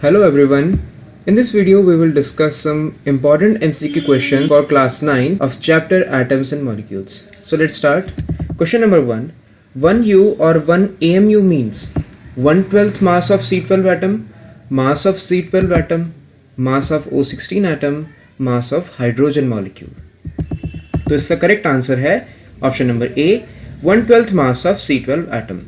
Hello everyone. In this video we will discuss some important MCQ questions for class 9 of chapter Atoms and Molecules. So let's start. Question number 1. 1U or 1 AMU means 1/12th mass of C12 atom, mass of C12 atom, mass of O16 atom, mass of hydrogen molecule. तो इसका correct answer है option number A 1/12th mass of C12 atom.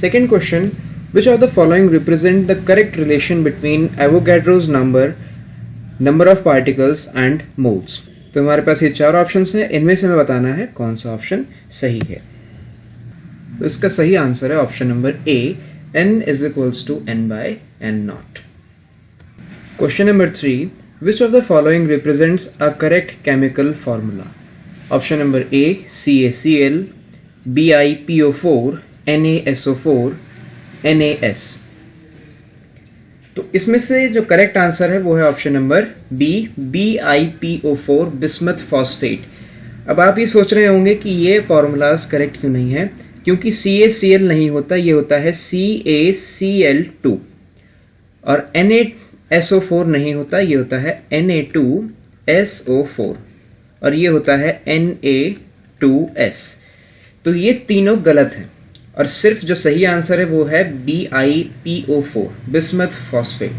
Second question. Which of the following represent the correct relation between Avogadro's number of particles and moles? तो हमारे पास ये चार options हैं, इनमें से हमें बताना है कौन सा ऑप्शन सही है. तो इसका सही आंसर है option number A n is equals to n by n naught. Question number 3. Which of the following represents a correct chemical formula? Option number A CaCl, BiPO4, NaSO4, NaS. तो इसमें से जो करेक्ट आंसर है वो है option number B BiPO4 bismuth phosphate. अब आप ये सोच रहे होंगे कि ये फॉर्मूलाज करेक्ट क्यों नहीं है, क्योंकि CaCl नहीं होता, ये होता है CaCl2, और NaSO4 नहीं होता, ये होता है Na2SO4, और ये होता है Na2S. तो ये तीनों गलत हैं और सिर्फ जो सही आंसर है वो है BiPO4 bismuth phosphate.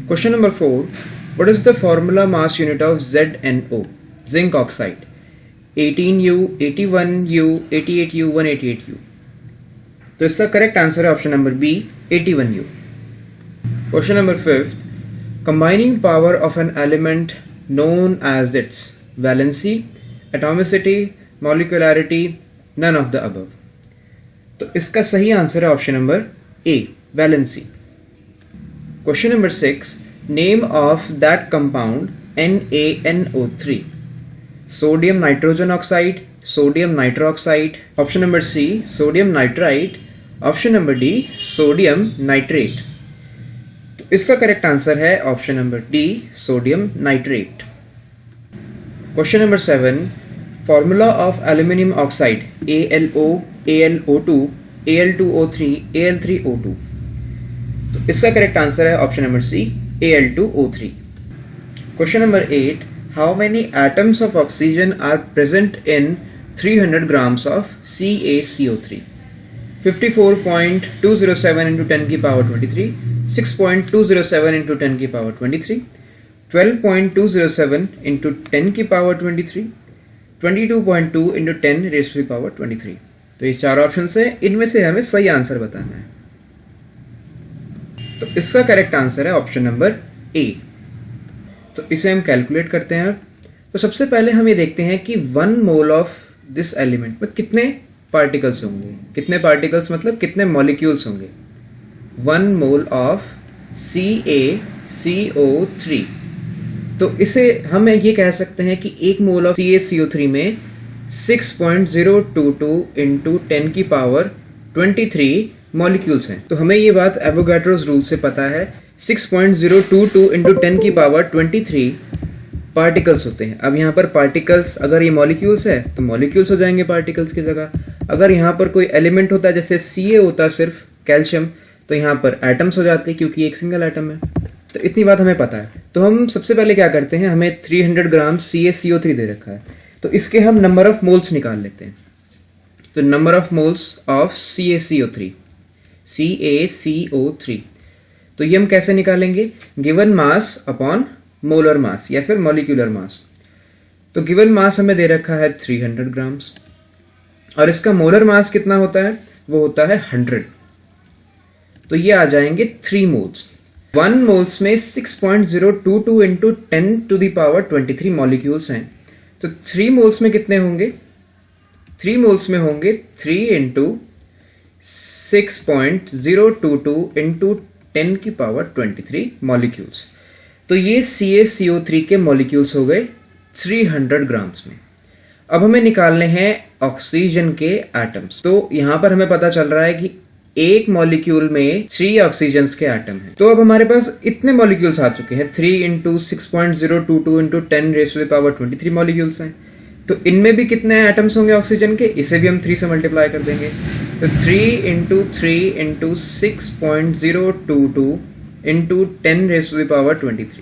Question number 4. What is the formula mass unit of ZnO zinc oxide? 18U, 81U, 88U, 188U. तो इसका करेक्ट आंसर है option number B 81U. Question number 5. Combining power of an element known as its valency, atomicity, molecularity, none of the above. तो इसका सही answer है option number A valency. Question number 6. Name of that compound NaNO3. Sodium nitrogen oxide, sodium nitro oxide, option number C sodium nitrite, option number D sodium nitrate. तो इसका correct answer है option number D sodium nitrate. Question number 7. Formula of aluminium oxide AlO, AlO2, Al2O3, Al3O2. तो इसका correct answer है option number C Al2O3. Question number 8. How many atoms of oxygen are present in 300 grams of CaCO3? 54.207 into 10 की power 23, 6.207 into 10 की power 23, 12.207 into 10 की power 23, 22.2 into 10 raised to the power 23. तो ये चार option है, इनमें से हमें सही आंसर बताना है. तो इसका करेक्ट आंसर है ऑप्शन नंबर ए. तो इसे हम कैलकुलेट करते हैं. तो सबसे पहले हम ये देखते हैं कि 1 मोल ऑफ दिस एलिमेंट में कितने पार्टिकल्स होंगे. कितने पार्टिकल्स मतलब कितने मॉलिक्यूल्स होंगे. 1 मोल ऑफ CaCO3. तो इसे हम ये कह सकते हैं कि 1 मोल ऑफ CaCO3 में 6.022 into 10 की पावर 23 मॉलिक्यूल्स हैं. तो हमें ये बात एवोगाड्रोस रूल से पता है. 6.022 into 10 की पावर 23 पार्टिकल्स होते हैं. अब यहाँ पर पार्टिकल्स, अगर ये मॉलिक्यूल्स है तो मॉलिक्यूल्स हो जाएंगे पार्टिकल्स की जगह. अगर यहाँ पर कोई एलिमेंट होता है जैसे Ca होता सिर्फ कैल्शियम, तो यहाँ पर एटम्स हो जाते हैं क्योंकि एक सिंगल एटम है. तो इतनी बात हमें पता है. तो हम सबसे पहले क्या करते हैं, हमें 300 ग्राम CaCO3 दे रखा है, तो इसके हम नंबर ऑफ मोल्स निकाल लेते हैं. तो number of moles of CaCO3, तो ये हम कैसे निकालेंगे, given mass upon molar mass या फिर मॉलिक्यूलर मास. तो गिवन मास हमें दे रखा है 300 ग्राम्स और इसका मोलर मास कितना होता है, वो होता है 100. तो ये आ जाएंगे 3 मोल्स. 1 मोल्स में 6.022 into 10 to the power 23 molecules हैं. तो 3 मोल्स में कितने होंगे, 3 मोल्स में होंगे 3 into 6.022 into 10 की पावर 23 मॉलिक्यूल्स. तो ये CaCO3 के मॉलिक्यूल्स हो गए 300 ग्राम्स में. अब हमें निकालने हैं ऑक्सीजन के एटम्स. तो यहां पर हमें पता चल रहा है कि एक मॉलिक्यूल में 3 ऑक्सीजन के एटम हैं. तो अब हमारे पास इतने मॉलिक्यूल्स आ चुके हैं, 3 into 6.022 into 10 raised to the power 23 molecules हैं. तो इनमें भी कितने एटम्स होंगे ऑक्सीजन के, इसे भी हम 3 से मल्टीप्लाई कर देंगे. तो 3 इंटू 3 इंटू 6.022 इंटू 10⁻23।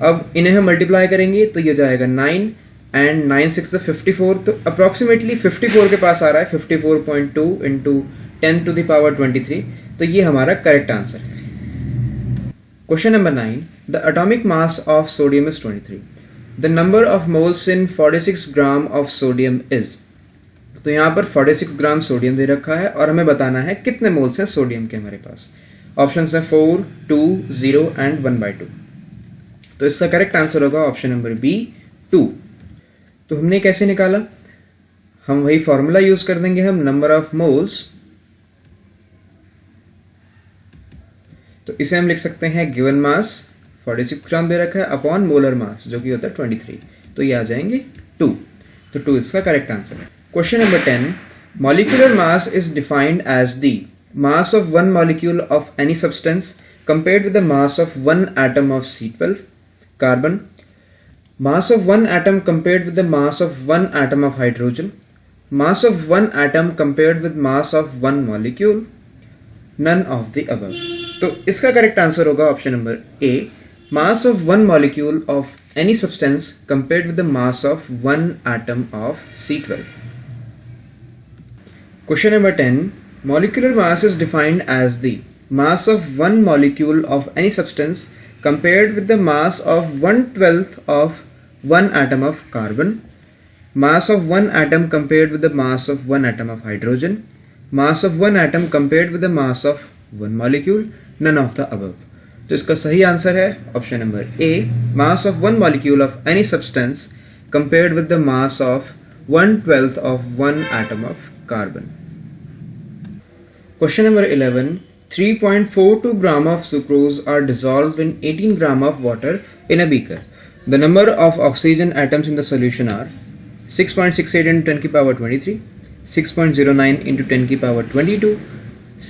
अब इन्हें हम मल्टीप्लाई करेंगे तो ये जाएगा 9 एंड 9 6 54, तो अप्रॉक्सीमेटली 54 के पास आ रहा है, 54.2 इंटू 10⁻23। तो ये हमारा करेक्ट आंसर है। Question number 9, the atomic mass of sodium is 23। The number of moles in 46 gram of sodium is. तो यहाँ पर 46 ग्राम सोडियम दे रखा है और हमें बताना है कितने मोल्स हैं सोडियम के हमारे पास। ऑप्शंस हैं 4, 2, 0 एंड 1/2। तो इसका करेक्ट आंसर होगा ऑप्शन नंबर बी 2। तो हमने कैसे निकाला, हम वही फॉर्मूला यूज कर देंगे, हम नंबर ऑफ मोल्स, तो इसे हम लिख सकते हैं गिवन मास 46 ग्राम दे रखा है अपॉन मोलर मास जो कि होता है 23, तो ये आ जाएंगे 2। तो 2 इसका करेक्ट आंसर है। Question number 10, molecular mass is defined as the mass of one molecule of any substance compared with the mass of one atom of C12 carbon, mass of one atom compared with the mass of one atom of hydrogen, mass of one atom compared with mass of one molecule, none of the above। तो इसका correct answer होगा option number A, mass of one molecule of any substance compared with the mass of one atom of C12। Question number 10, molecular mass is defined as the mass of one molecule of any substance compared with the mass of 1/12 of one atom of carbon, mass of one atom compared with the mass of one atom of hydrogen, mass of one atom compared with the mass of one molecule, none of the above। तो इसका सही answer है option number A, mass of one molecule of any substance compared with the mass of 1/12 of one atom of carbon। Question number 11, 3.42 gram of sucrose are dissolved in 18 gram of water in a beaker. The number of oxygen atoms in the solution are 6.68 into 10 की power 23, 6.09 into 10 की power 22,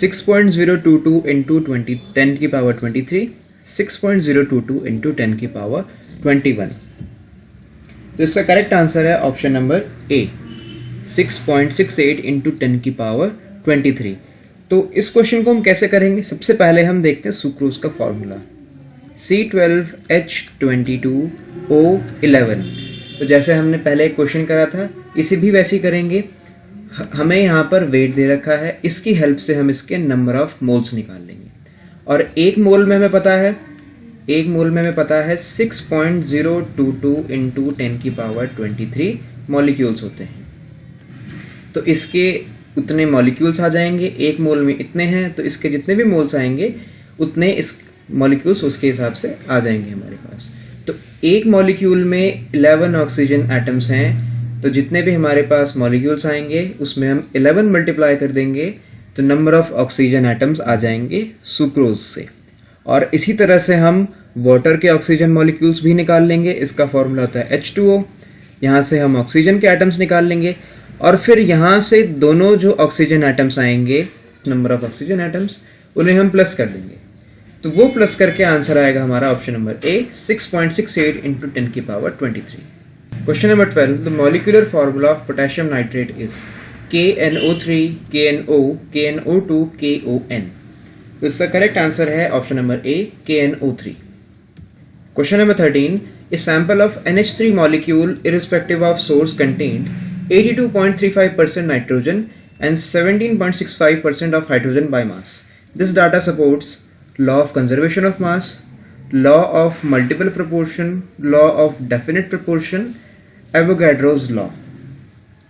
6.022 into 10 की power 23, 6.022 into 10 की power 21। तो इसका correct answer है option number ए, 6.68 into 10 की power 23। तो इस क्वेश्चन को हम कैसे करेंगे, सबसे पहले हम देखते हैं सुक्रोज का फॉर्मूला C12H22O11। तो जैसे हमने एक क्वेश्चन करा था, इसे भी वैसे ही करेंगे। हमें यहाँ पर वेट दे रखा है, इसकी हेल्प से हम इसके नंबर ऑफ मोल्स निकाल लेंगे। और एक मोल में हमें पता है 6.022 इंटू 10 की पावर 23 मॉलिक्यूल्स होते हैं। तो इसके उतने मॉलिक्यूल्स आ जाएंगे, एक मोल में इतने हैं, तो इसके जितने भी मोल्स आएंगे उतने इस मॉलिक्यूल्स उसके हिसाब से आ जाएंगे हमारे पास। तो एक मॉलिक्यूल में 11 ऑक्सीजन एटम्स हैं, तो जितने भी हमारे पास मॉलिक्यूल्स आएंगे उसमें हम 11 मल्टीप्लाई कर देंगे, तो नंबर ऑफ ऑक्सीजन एटम्स आ जाएंगे सुक्रोज से। और इसी तरह से हम वाटर के ऑक्सीजन मॉलिक्यूल्स भी निकाल लेंगे, इसका फॉर्मूला होता है H2O। यहाँ से हम ऑक्सीजन के एटम्स निकाल लेंगे और फिर यहाँ से दोनों जो ऑक्सीजन एटम्स आएंगे, नंबर ऑफ ऑक्सीजन एटम्स, उन्हें हम प्लस कर देंगे। तो वो प्लस करके आंसर आएगा हमारा ऑप्शन नंबर ए, 6.68 इंटू 10 की power 23। Question number 12, the molecular formula of potassium nitrate is KNO3 KNO KNO2 KON। तो इसका करेक्ट आंसर है option number A, KNO3। Question number 13, a sample of NH3 molecule irrespective of source contained 82.35% nitrogen and 17.65% of hydrogen by mass. This data supports law of conservation of mass, law of multiple proportion, law of definite proportion, Avogadro's law।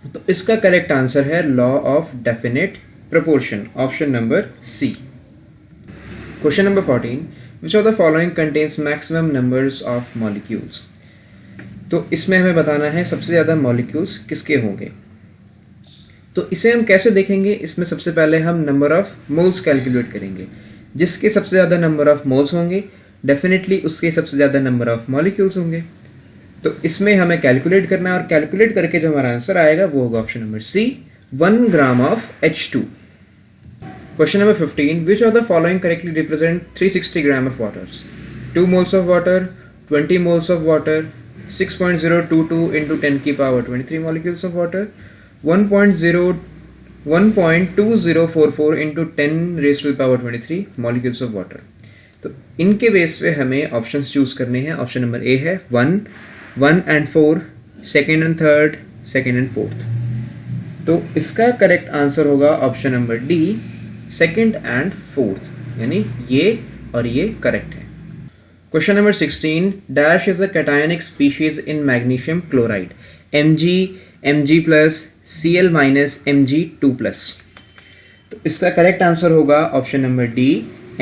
तो इसका correct answer है law of definite proportion, option number C. Question number 14, which of the following contains maximum numbers of molecules. तो इसमें हमें बताना है सबसे ज़्यादा मॉलिक्यूल्स किसके होंगे। तो इसे हम कैसे देखेंगे, इसमें सबसे पहले हम नंबर ऑफ मोल्स कैलकुलेट करेंगे। जिसके सबसे ज़्यादा नंबर ऑफ मोल्स होंगे डेफिनेटली उसके सबसे ज़्यादा नंबर ऑफ मॉलिक्यूल्स होंगे। तो इसमें हमें कैलकुलेट करना है और कैलकुलेट करके जो हमारा आंसर आएगा वो होगा option number C, 1 gram of H2। Question number 15, which of the following correctly represent 360 gram of water. 2 moles of water, 20 moles of water, 6.022 into 10 की power 23 molecules of water, 1.0 1.2044 into 10 raised to the power 23 molecules of water. तो इनके base पे हमें options choose करने हैं. Option number ए है 1, 1 and 4, second and third, second and fourth. तो इसका करेक्ट आंसर होगा option number D, second and fourth, यानी ये और ये करेक्ट है. Question number 16. Dash is the cationic species in magnesium chloride. Mg, Mg plus, Cl minus, Mg2+. तो इसका करेक्ट आंसर होगा ऑप्शन नंबर डी,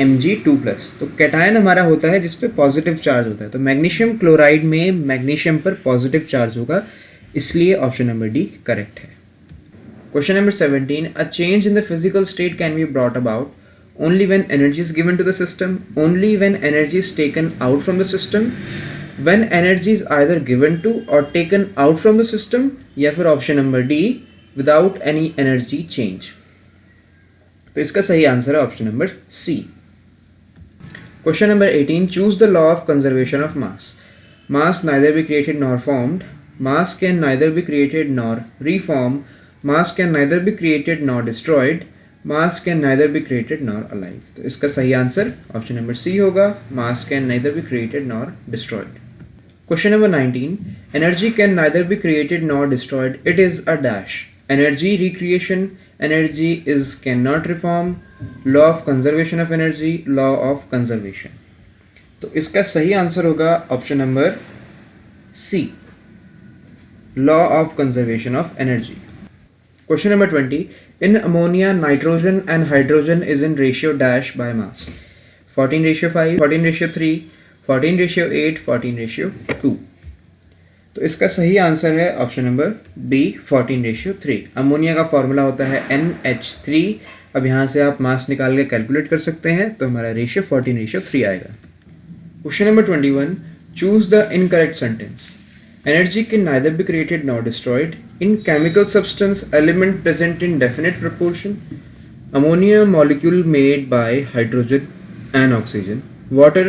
Mg2+. तो कैटायन हमारा होता है जिसपे पॉजिटिव चार्ज होता है. तो मैग्नीशियम क्लोराइड में मैग्नीशियम पर पॉजिटिव चार्ज होगा, इसलिए ऑप्शन नंबर डी करेक्ट है. Question number 17. A change in the physical state can be brought about only when energy is given to the system, only when energy is taken out from the system, when energy is either given to or taken out from the system, या फिर option number D, without any energy change. तो इसका सही answer है option number C. Question number 18. Choose the law of conservation of mass. Mass neither be created nor formed, mass can neither be created nor reformed, mass can neither be created nor destroyed, mass can neither be created nor alive. तो इसका सही answer option number C होगा, mass can neither be created nor destroyed. Question number 19. Energy can neither be created nor destroyed, it is a dash. Energy recreation, energy is can not reform, law of conservation of energy, law of conservation. तो इसका सही answer होगा option number C, law of conservation of energy. Question number 20. In ammonia, nitrogen and hydrogen is in ratio dash by mass. 14:5, 14:3, 14:8, 14:2. तो इसका सही answer है option number B, 14:3. Ammonia का formula होता है NH3. अब यहाँ से आप मास निकाल के कैलकुलेट कर सकते हैं, तो हमारा रेशियो 14:3 आएगा. Question number 21. Choose the incorrect sentence. Energy can neither be created nor destroyed. In chemical substance, element present in definite proportion. Ammonia molecule made by hydrogen and oxygen. Water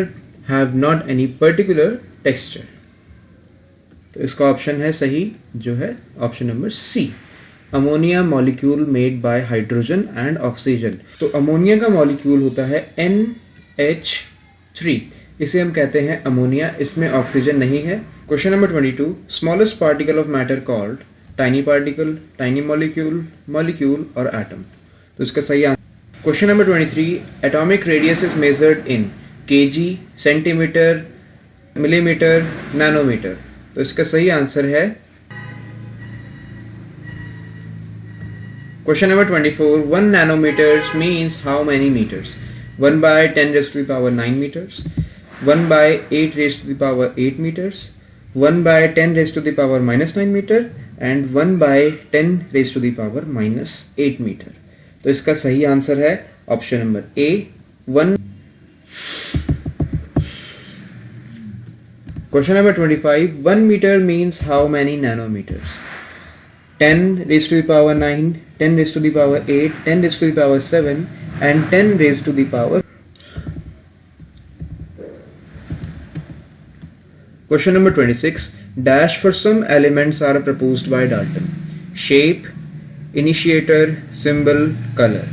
have not any particular texture. तो इसका option है सही, जो है option number C, ammonia molecule made by hydrogen and oxygen. तो ammonia का molecule होता है NH3, इसे हम कहते हैं अमोनिया, इसमें ऑक्सीजन नहीं है. Question number 22. Smallest particle of matter called. Tiny particle, tiny molecule, molecule और एटम. तो इसका सही answer. Question number 23. Atomic radius is measured in KG, centimetre, millimetre, nanometre. तो इसका सही आंसर है question number 24. 1 nanometers means how many meters? 1 by 10 raised to the power 9 meters, 1 by 8 raised to the power 8 meters, 1 by 10 raised to the power minus 9 meter and 1 by 10 raised to the power minus 8 meter. तो इसका सही answer है option number A, 1. Question number 25. 1 meter means how many nanometers? 10 raised to the power 9, 10 raised to the power 8, 10 raised to the power 7 and 10 raised to the power. Question number 26. Dash for some elements are proposed by Dalton. Shape, initiator, symbol, color.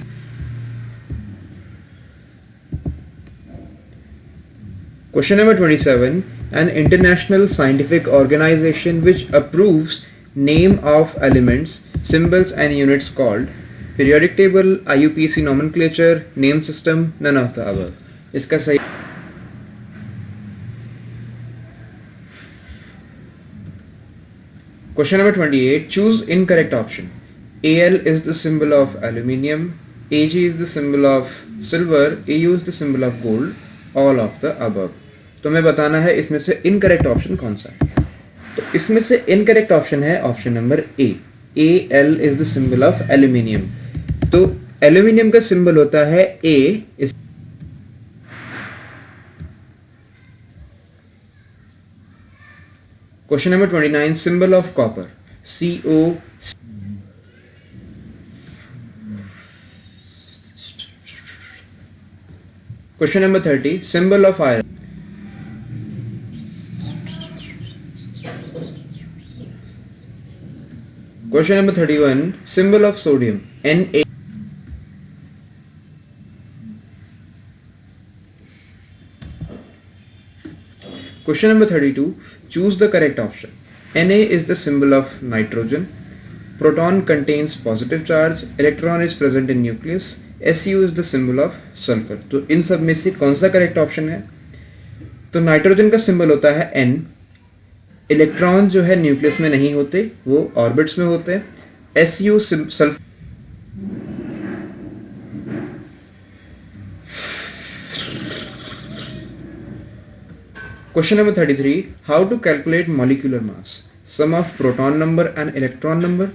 Question number 27. An international scientific organization which approves name of elements, symbols and units called. Periodic table, IUPAC nomenclature, name system, none of the above. इसका सही. Question number 28. Choose incorrect option. Al is the symbol of aluminium, Ag is the symbol of silver, Au is the symbol of gold, all of the above. तो हमें बताना है इसमें से incorrect option कौन सा है. तो इसमें से इनकरेक्ट ऑप्शन है option number A, Al is the symbol of aluminium. तो एल्यूमिनियम का सिंबल होता है A. Question number 29. Symbol of copper. CO. Question number 30. Symbol of iron. Question number 31. Symbol of sodium. Na. Question number 32. Choose the correct option. Na is the symbol of nitrogen. Proton contains positive charge. Electron is present in nucleus. Su is the symbol of sulfur. तो इन सब में से कौन सा correct option है? तो nitrogen का symbol होता है N. इलेक्ट्रॉन जो है न्यूक्लियस में नहीं होते, वो ऑर्बिट्स में होते हैं. Su sulphur. Question number 33. How to calculate molecular mass? Sum of proton number and electron number.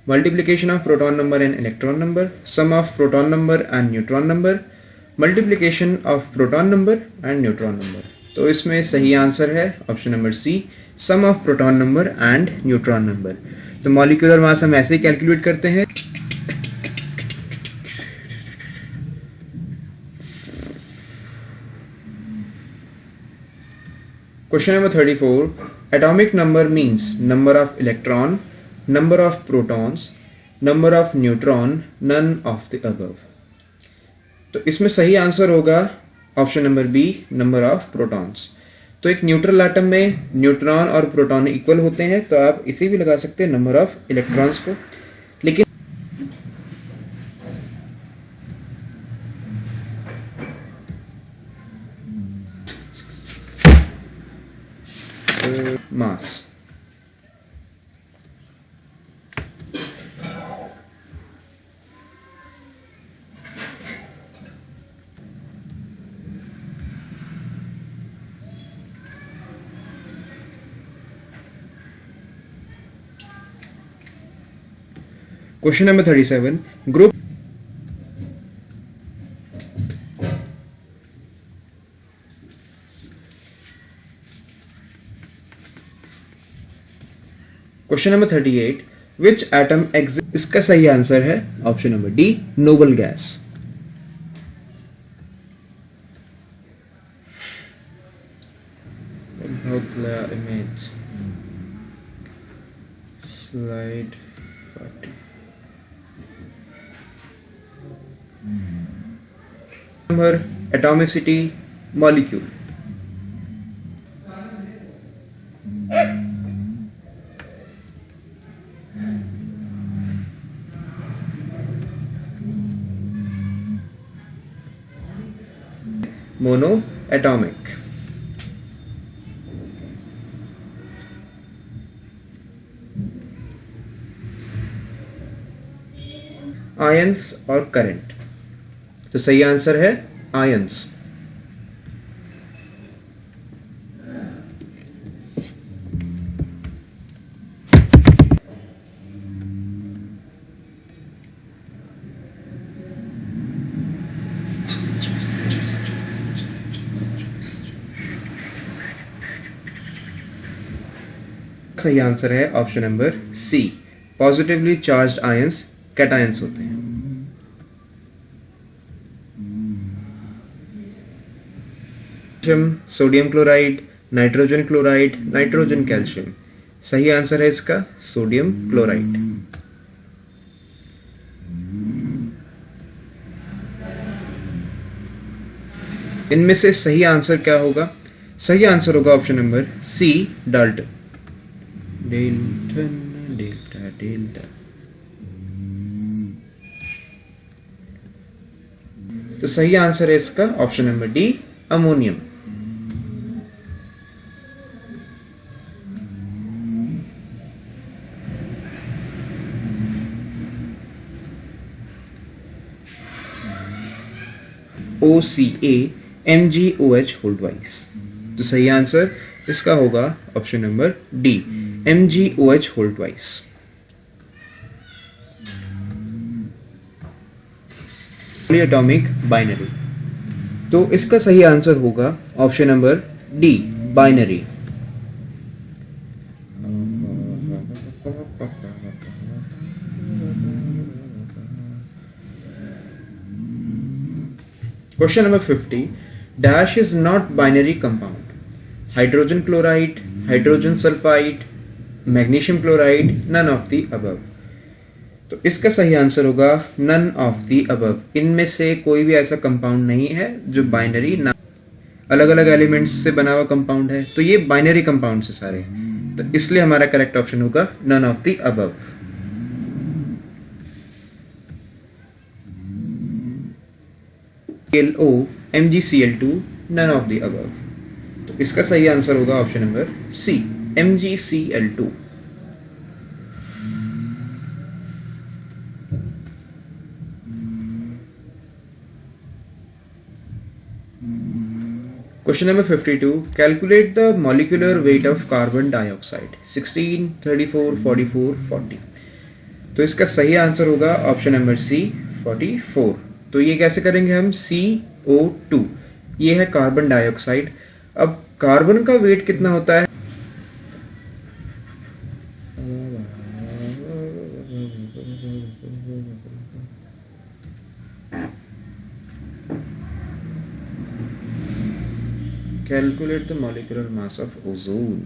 Multiplication of proton number and electron number. Sum of proton number and neutron number. Multiplication of proton number and neutron number. तो इसमें सही answer है option number C, sum of proton number and neutron number. तो molecular mass हम ऐसे ही calculate करते हैं. Question number 34. Atomic number means number of electron, number of protons, number of neutron, none of the above. तो इसमें सही answer होगा option number B, number of protons. तो एक न्यूट्रल एटम में न्यूट्रॉन और प्रोटॉन इक्वल होते हैं, तो आप इसे भी लगा सकते हैं नंबर ऑफ इलेक्ट्रॉन्स को. लेकिन मास. Question number 37. Group. Question number 38. Which atom exists? इसका सही आंसर है option number D, noble gas. image. Slide 40. Number, atomicity, molecule. Monoatomic. Ions और करंट. तो सही आंसर है आयंस. सही आंसर है option number C, positively charged ions cations होते हैं. Sodium chloride, nitrogen chloride, nitrogen calcium. सही आंसर है इसका सोडियम क्लोराइड. इनमें से सही आंसर क्या होगा? सही आंसर होगा option number C, Dalton. Dalton, delta, delta. तो सही आंसर है इसका option number D, ammonium. OCA MgOH whole twice. तो सही आंसर इसका होगा option number D, MgOH whole twice. Polyatomic binary. तो इसका सही आंसर होगा option number D, binary. Question number 50. Dash is not binary compound. Hydrogen chloride, hydrogen sulphide, magnesium chloride, none of the above. तो इसका सही answer होगा none of the above. इनमें से कोई भी ऐसा कंपाउंड नहीं है जो बाइनरी ना, अलग अलग एलिमेंट्स से बना हुआ कंपाउंड है, तो ये बाइनरी कंपाउंड है सारे, तो इसलिए हमारा करेक्ट ऑप्शन होगा none of the above. ClO MgCl2 none of the above, तो इसका सही आंसर होगा option number C, MgCl2। Question number 52. Calculate the molecular weight of carbon dioxide 16, 34, 44, 40। तो इसका सही आंसर होगा ऑप्शन नंबर सी 44। तो ये कैसे करेंगे हम, CO2 ये है कार्बन डाइऑक्साइड। अब कार्बन का वेट कितना होता है, calculate the molecular mass of ozone।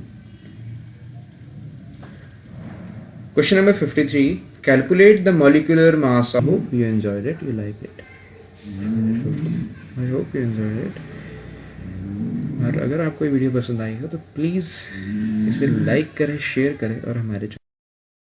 Question number 53. Calculate the molecular mass of, I hope you enjoyed it, you like it, I hope you enjoyed it। और अगर आपको ये वीडियो पसंद आई हो तो प्लीज़ इसे लाइक करें, शेयर करें और हमारे